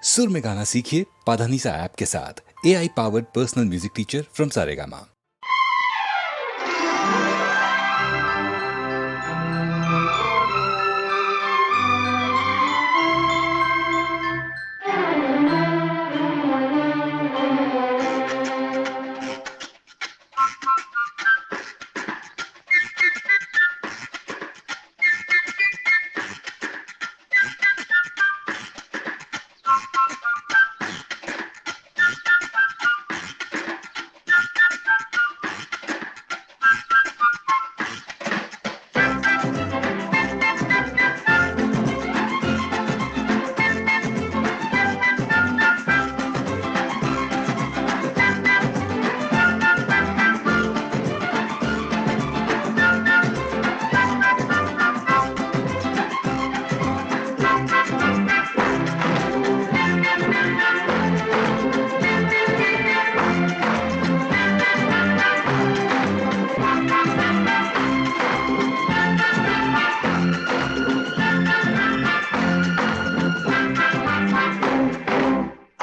सुर में गाना सीखिए पाधानीसा ऐप के साथ। AI powered personal music teacher from Saregama.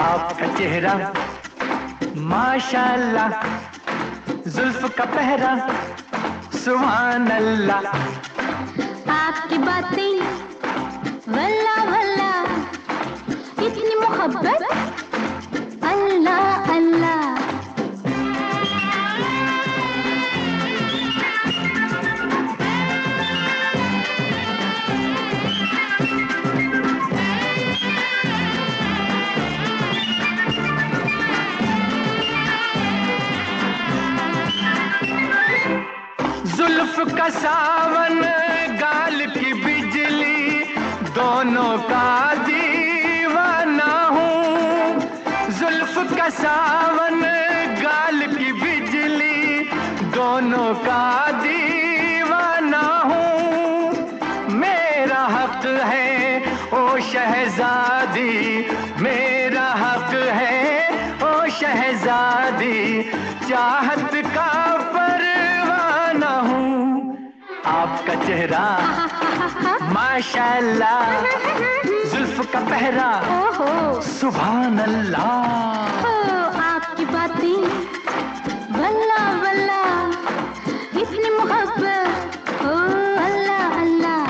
आपका चेहरा माशाल्लाह, जुल्फ का पहरा सुभान अल्लाह, आपकी बातें वल्ला वल्ला, इतनी मोहब्बत अल्लाह अल्लाह। जुल्फ का सावन गाल की बिजली, दोनों का दीवाना हूँ। जुल्फ का सावन गाल की बिजली, दोनों का दीवाना हूँ। मेरा हक है ओ शहजादी, मेरा हक है ओ शहजादी, चाहत का परवाना हूँ। आपका चेहरा माशाल्लाह, जुल्फ का पहरा सुभान अल्लाह। आपकी बातें वल्ला वल्ला, इतनी मोहब्बत ओ अल्लाह अल्लाह।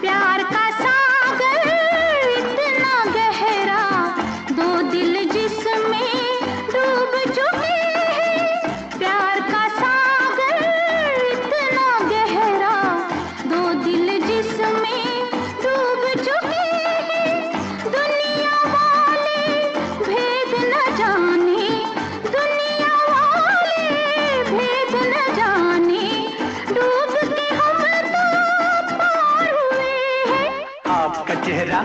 प्यार का सागर इतना गहरा, दो दिल जिसमें डूब चुके हैं। प्यार का सागर इतना गहरा, दो दिल जिसमें डूब चुके हैं। दुनिया वाले भेद न जाने, दुनिया वाले भेद न जाने, डूब के हम तो पार हुए हैं। आपका चेहरा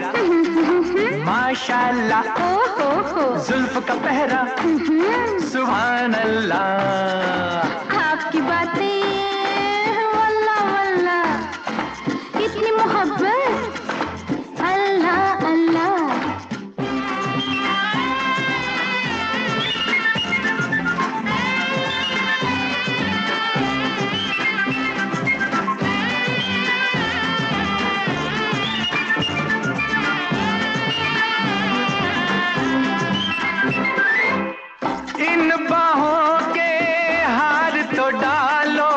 माशाल्लाह, जुल्फ का पहरा सुभान अल्लाह। आपकी बातें वल्ला वल्ला, इतनी मोहब्बत अल्लाह अल्लाह। इन बाहों के हार तो डालो,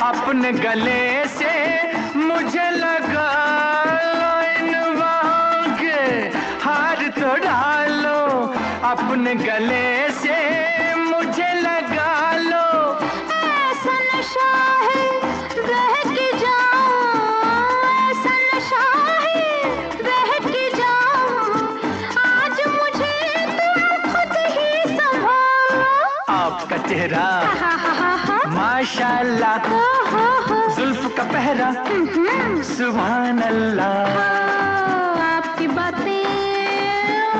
अपने गले से मुझे लगा लो। इन बाहों के हार तो डालो, अपने गले से मुझे लगा लो। ऐसा नशा है बह के जाऊं, ऐसा नशा है बह के जाऊं, आज मुझे तुम खुद ही संभालो। आपका चेहरा माशाल्लाह, जुल्फ का पहरा सुभान अल्लाह। आपकी बातें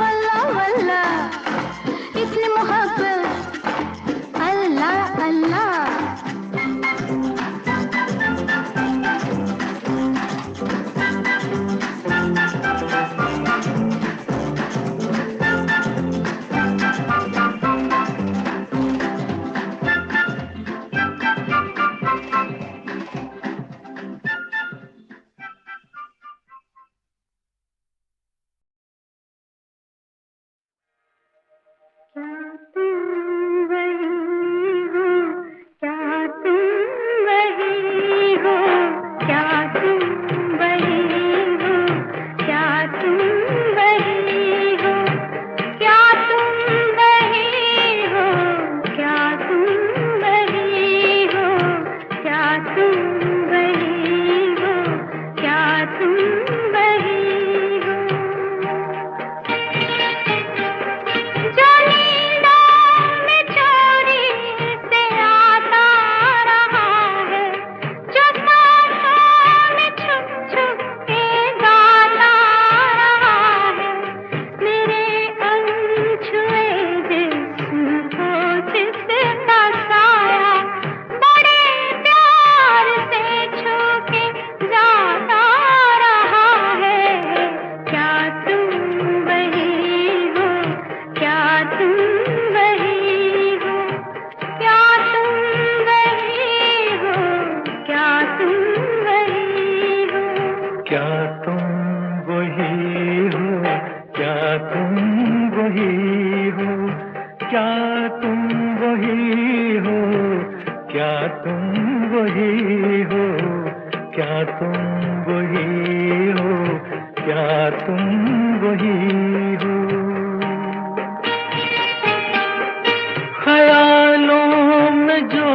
वल्ला वल्ला, इतनी मोहब्बत अल्लाह अल्लाह। तुम वही हो जो नींदों में चोरी से आता रहा है, जो सांसों में छुप छुप के गाता रहा है, मेरे अनछुए जिस्म को जिसका साया बड़े प्यार से छू के जाता रहा है। क्या तुम वही हो, क्या तुम वही हो, क्या तुम वही हो, क्या तुम वही हो, क्या तुम वही हो, क्या तुम वही हो, क्या तुम वही हो, क्या तुम वही हो, क्या तुम वही हो, क्या तुम वही हो। ख्यालों में जो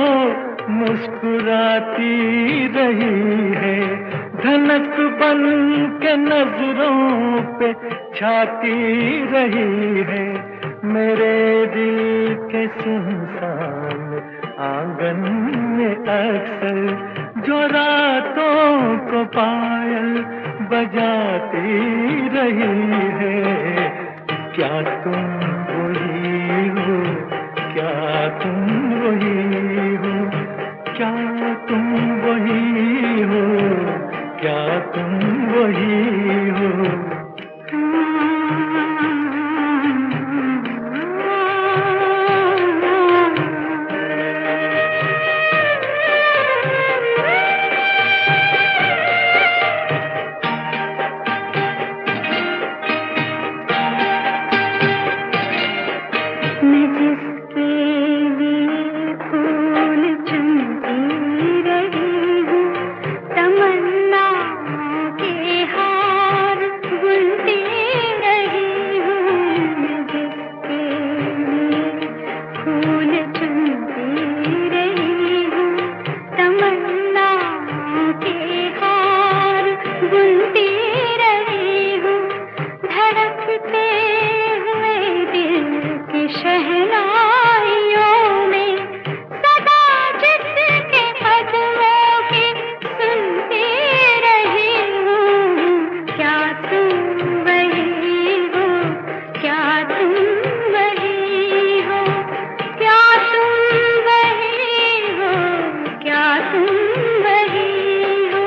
मुस्कुराती रही है, धनक बन के नजरों पे छाती रही है, मेरे दिल के सुनसान आंगन में अक्सर जो रातों को पायल बजाती रही है। क्या तुम वही हो, क्या तुम वही हो, क्या तुम वही हो, क्या तुम वही हो। मैं जिसके लिए फूल चुनती रही हूँ, तमन्नाओं के हार बुनती रही हूँ। मैं जिसके लिए फूल चुनती रही हूँ, तमन्नाओं के हार बुनती रही हूँ। धड़कते हुए दिल की शहनाइयों में सदा जिसके कदमों की सुनती रही हूँ। क्या तुम वही हो, क्या तुम वही हो, क्या तुम वही हो, क्या तुम वही हो।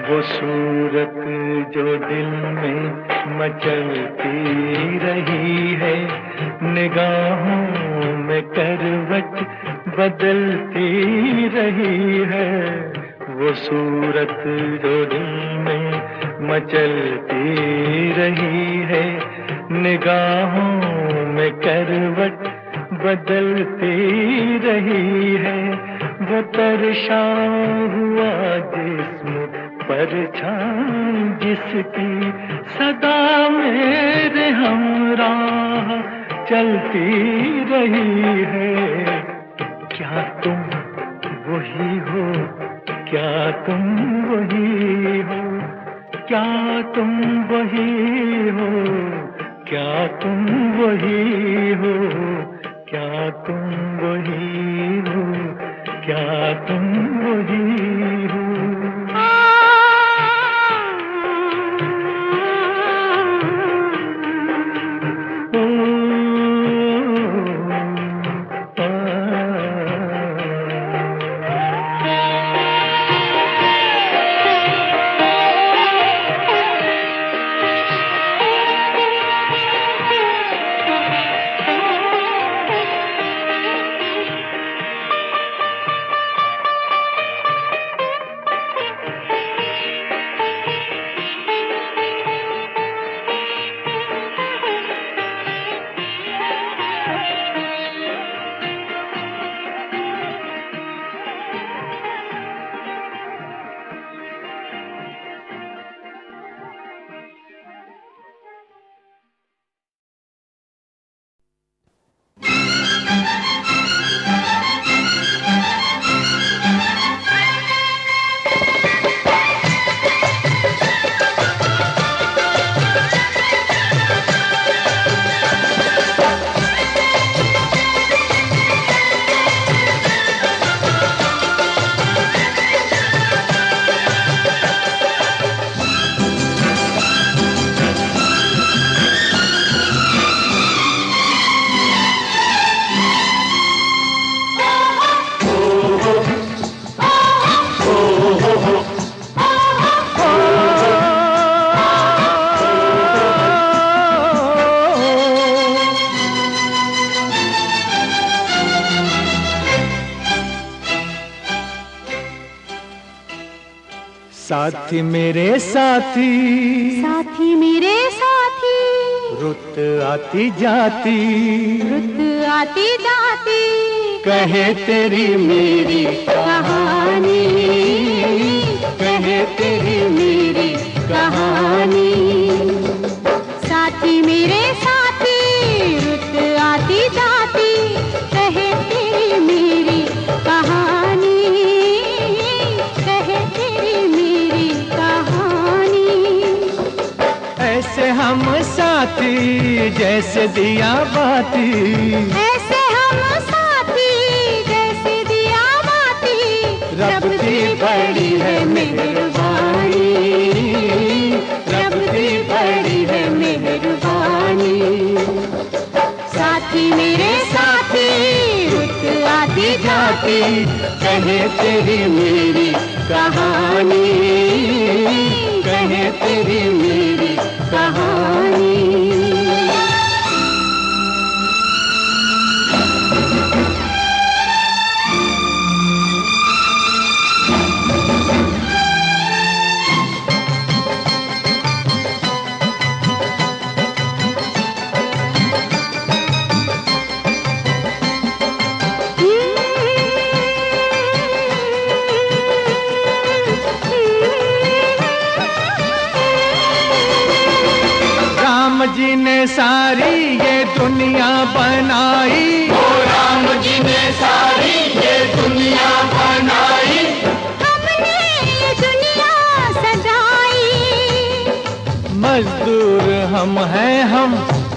वो सूरत जो दिल में मचलती रही है, निगाहों में करवट बदलती रही है। वो सूरत जो दिल में मचलती रही है, निगाहों में करवट बदलती रही है। वो तरशा हुआ जिस्म परछाई जिसकी सदा मेरे हमराह चलती रही है। क्या तुम वही हो, क्या तुम वही हो, क्या तुम वही हो, क्या तुम वही हो, क्या तुम वही हो, क्या तुम वही हो। साथी मेरे साथी, साथी मेरे साथी, रुत आती जाती, रुत आती जाती, कहे तेरी मेरी कहानी, कहे तेरी मेरी कहानी। साथी मेरे साथी, रुत आती जाती, कहे तेरी मेरी कहानी, कहे तेरी मेरी कहानी। ऐसे हम साथी जैसे दिया बाती, ऐसे हम साथी जैसे दिया बाती, रब की बड़ी है मेहरबानी, रब की बड़ी है मेहरबानी। साथी मेरे साथी, रुत आती जाती, कहे तेरी मेरी कहानी, कहे तेरी मेरी कहानी। राम जी ने सारी ये दुनिया बनाई, ओ राम जी ने सारी ये दुनिया बनाई, हमने ये दुनिया सजाई। मजदूर हम हैं हम,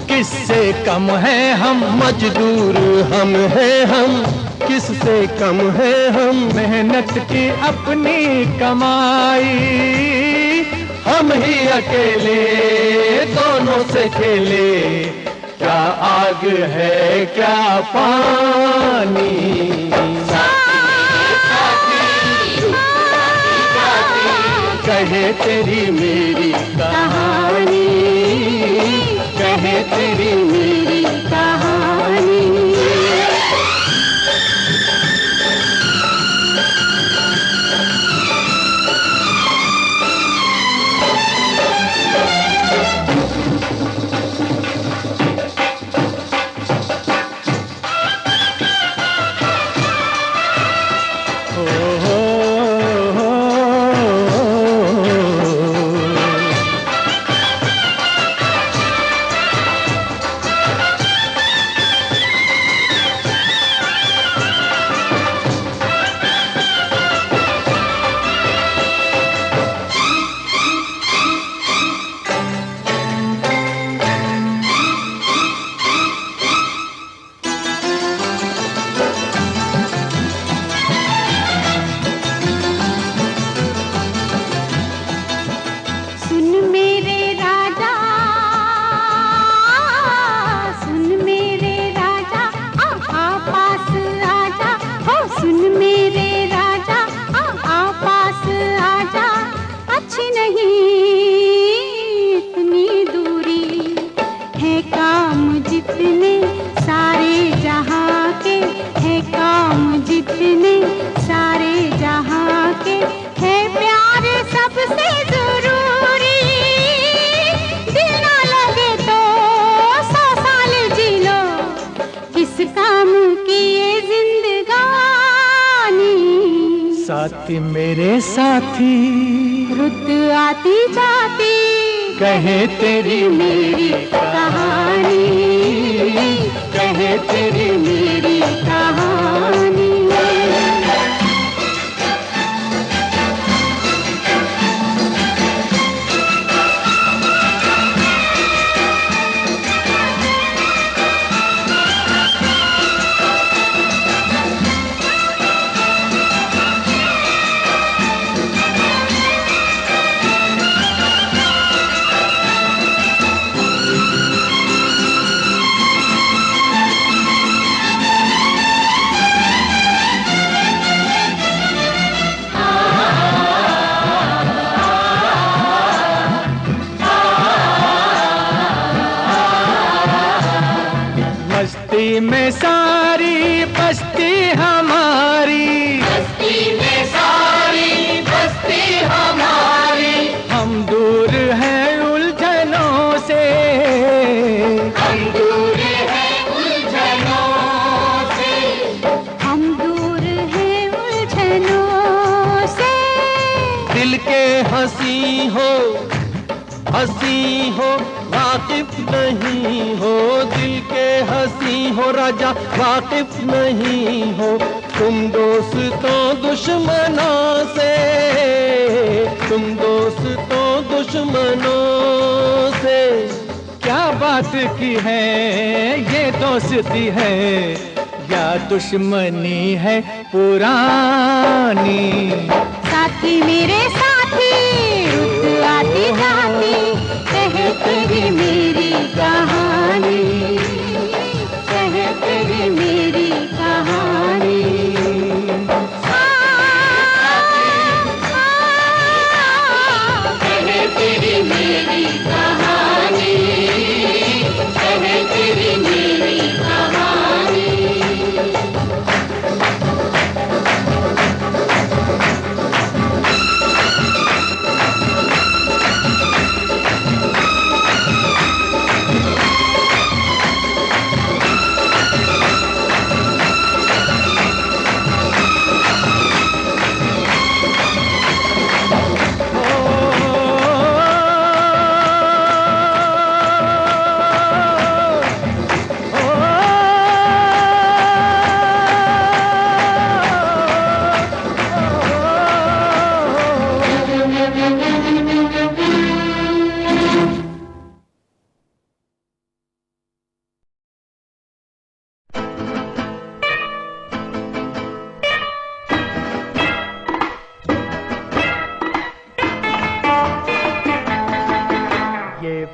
किससे कम है हम, मजदूर हम हैं हम, किससे कम है हम। मेहनत की अपनी कमाई, हम ही अकेले दोनों से खेले, क्या आग है क्या पानी। कहे तेरी मेरी कहानी, कहे तेरी मेरी कहानी। साथी मेरे साथी, रुत आती जाती, कहे तेरी मेरी कहानी, कहे तेरी मेरी कहानी। बस्ती में सारी बस्ती हमारी, बस्ती में सारी बस्ती हमारी। दिल के हंसी हो वाकिफ नहीं हो, दिल के हंसी हो राजा वाकिफ नहीं हो, तुम दोस्तों दुश्मनों से, तुम दोस्तों दुश्मनों से। क्या बात की है ये दोस्ती है या दुश्मनी है पुरानी। साथी मेरे साथी रुत आती जाती कहते ही मेरी कहानी, कहते ही मेरी कहानी। कहते ही मेरी कहानी, कहते ही मेरी कहानी।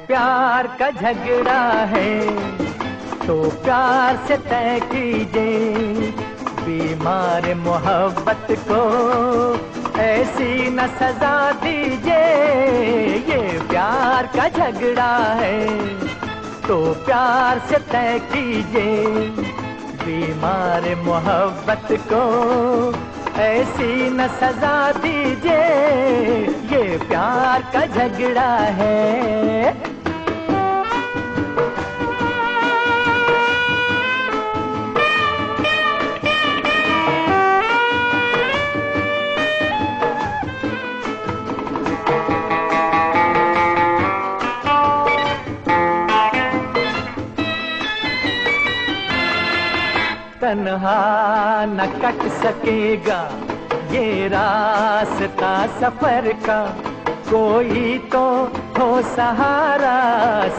प्यार का झगड़ा है तो प्यार से तय कीजिए, बीमार मोहब्बत को ऐसी न सजा दीजिए। ये प्यार का झगड़ा है तो प्यार से तय कीजिए, बीमार मोहब्बत को ऐसी न सजा दीजिए। ये प्यार का झगड़ा है। तन्हा न कट सकेगा ये रास्ता सफर का, कोई तो हो सहारा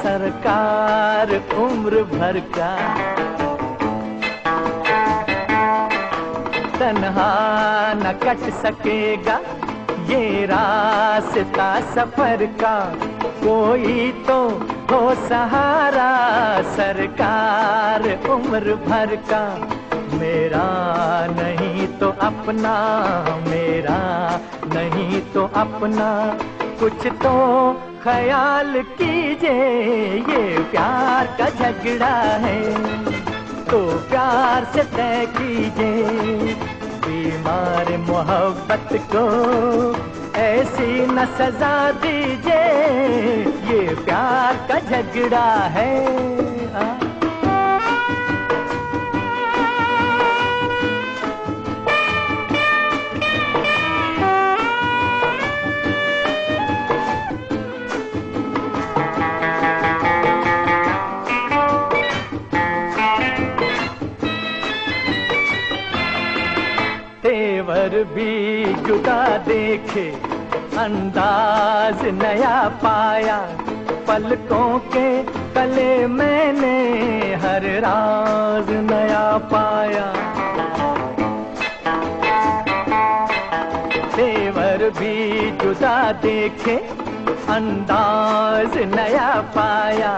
सरकार उम्र भर का। तन्हा न कट सकेगा ये रास्ता सफर का, कोई तो हो सहारा सरकार उम्र भर का। मेरा नहीं तो अपना, मेरा नहीं तो अपना, कुछ तो ख्याल कीजिए। ये प्यार का झगड़ा है तो प्यार से तय कीजिए, बीमार मोहब्बत को ऐसी न सजा दीजिए। ये प्यार का झगड़ा है। तेवर भी जुदा देखे, अंदाज नया पाया, पलकों के तले मैंने हर राज नया पाया। तेवर भी जुदा देखे, अंदाज नया पाया,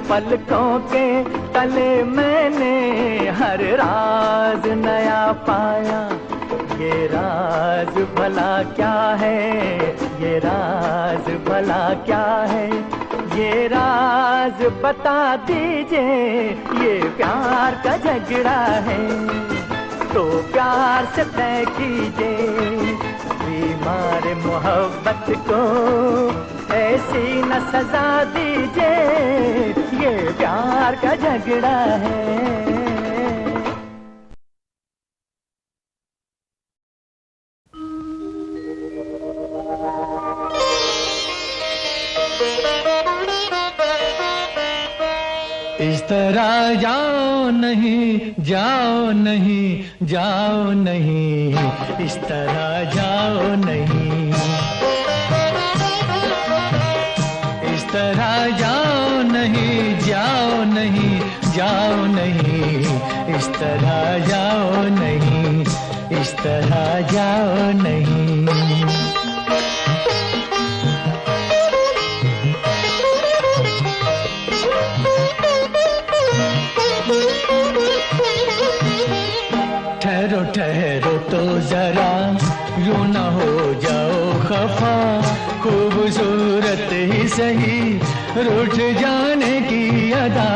पलकों के तले मैंने हर राज नया पाया। ये राज भला क्या है, ये राज भला क्या है, ये राज बता दीजिए। ये प्यार का झगड़ा है तो प्यार से तय कीजिए, बीमार मोहब्बत को ऐसी न सजा दीजिए। ये प्यार का झगड़ा है। इस तरह जाओ नहीं, जाओ नहीं, जाओ नहीं, इस तरह जाओ नहीं, इस तरह जाओ नहीं, जाओ नहीं, जाओ नहीं, इस तरह जाओ नहीं, इस तरह जाओ नहीं। ठहरो ठहरो तो जरा, यूं न हो जाओ खफा, खूबसूरत ही सही रूठ जाने की अदा।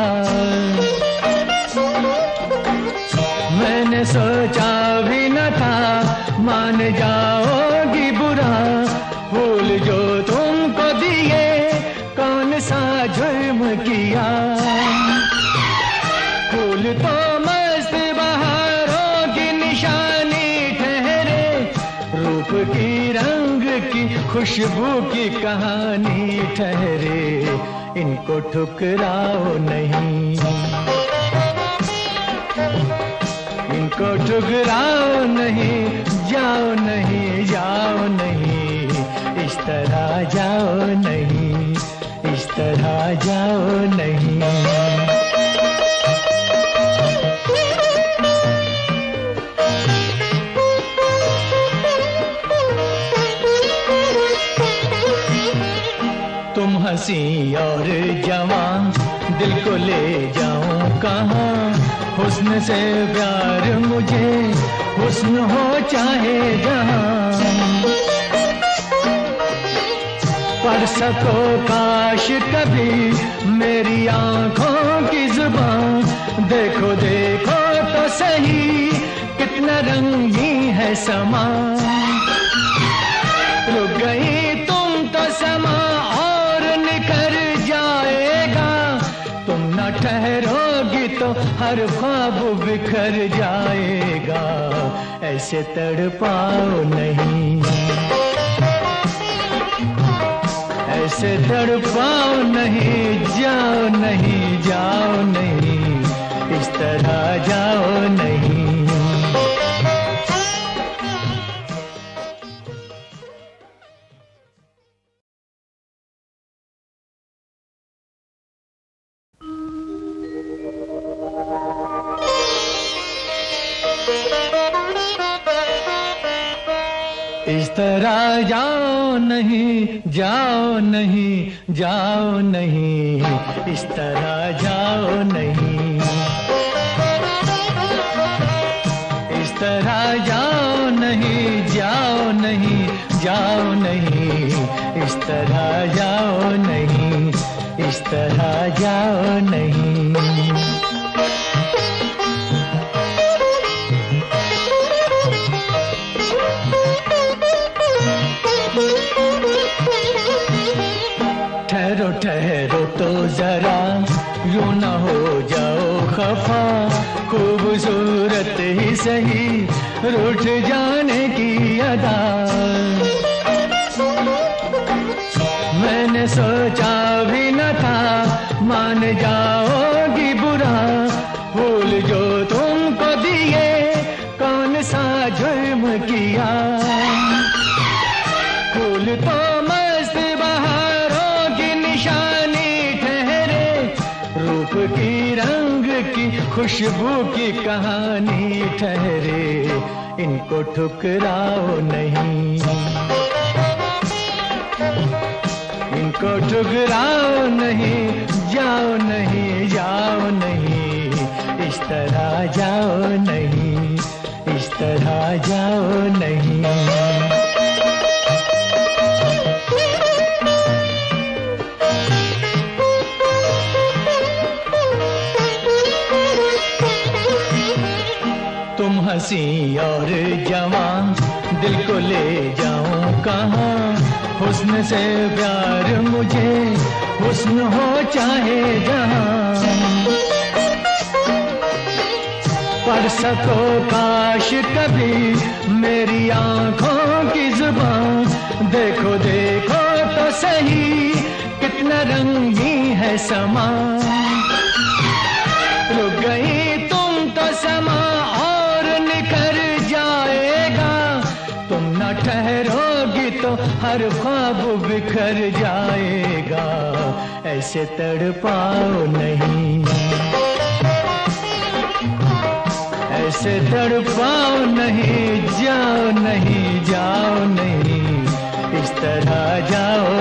मैंने सोचा भी न था मान जाओगी बुरा, फूल जो तुमको दिए कौन सा जुर्म किया। फूल तो मस्त बहारों की निशानी ठहरे, रूप की रंग की खुशबू की कहानी ठहरे, इनको ठुकराओ नहीं, इनको ठुकराओ नहीं, जाओ नहीं, जाओ नहीं, इस तरह जाओ नहीं, इस तरह जाओ नहीं। तुम हंसी और जवान, दिल को ले जाऊं कहाँ, हुस्न से प्यार मुझे, हुस्न हो चाहे जहाँ। पढ़ सको काश कभी मेरी आंखों की जुबान, देखो देखो तो सही कितना रंगीन है समा। रुक गई तुम तो समा और निखर जाएगा, तुम न ठहरोगी तो हर ख्वाब बिखर जाएगा। ऐसे तड़पाओ नहीं, ऐसे तड़पाओ नहीं, जाओ नहीं, जाओ नहीं, इस तरह जाओ नहीं। इस तरह जाओ नहीं, जाओ नहीं, जाओ नहीं, इस तरह जाओ नहीं, इस तरह जाओ नहीं, जाओ नहीं, जाओ नहीं, इस तरह जाओ नहीं, इस तरह जाओ नहीं। ठहरो ठहरो तो जरा, यूं न हो जाओ खफा, खूबसूरत ही सही रूठ जाने की अदा। मैंने सोचा भी न था मान जाओगी बुरा, फूल जो तुमको दिए कौन सा जुर्म किया। फूल तो मस्त बहारों की निशानी ठहरे, रूप की रंग की खुशबू की कहानी ठहरे, इनको ठुकराओ नहीं, इनको ठुकराओ नहीं, जाओ नहीं, जाओ नहीं, इस तरह जाओ नहीं, इस तरह जाओ नहीं। तुम हंसी और जवान, दिल को ले जाऊं कहाँ, हुस्न से प्यार मुझे, हुस्न हो चाहे जहाँ। पढ़ सको काश कभी मेरी आंखों की जुबान, देखो देखो तो सही कितना रंगीन है समा। रुक गई तुम तो समा और निखर जाएगा, तुम न ठहरोगी तो हर ख्वाब बिखर जाएगा, ऐसे तड़पाओ नहीं, ऐसे तड़पाओ नहीं, जाओ नहीं, जाओ नहीं, इस तरह जाओ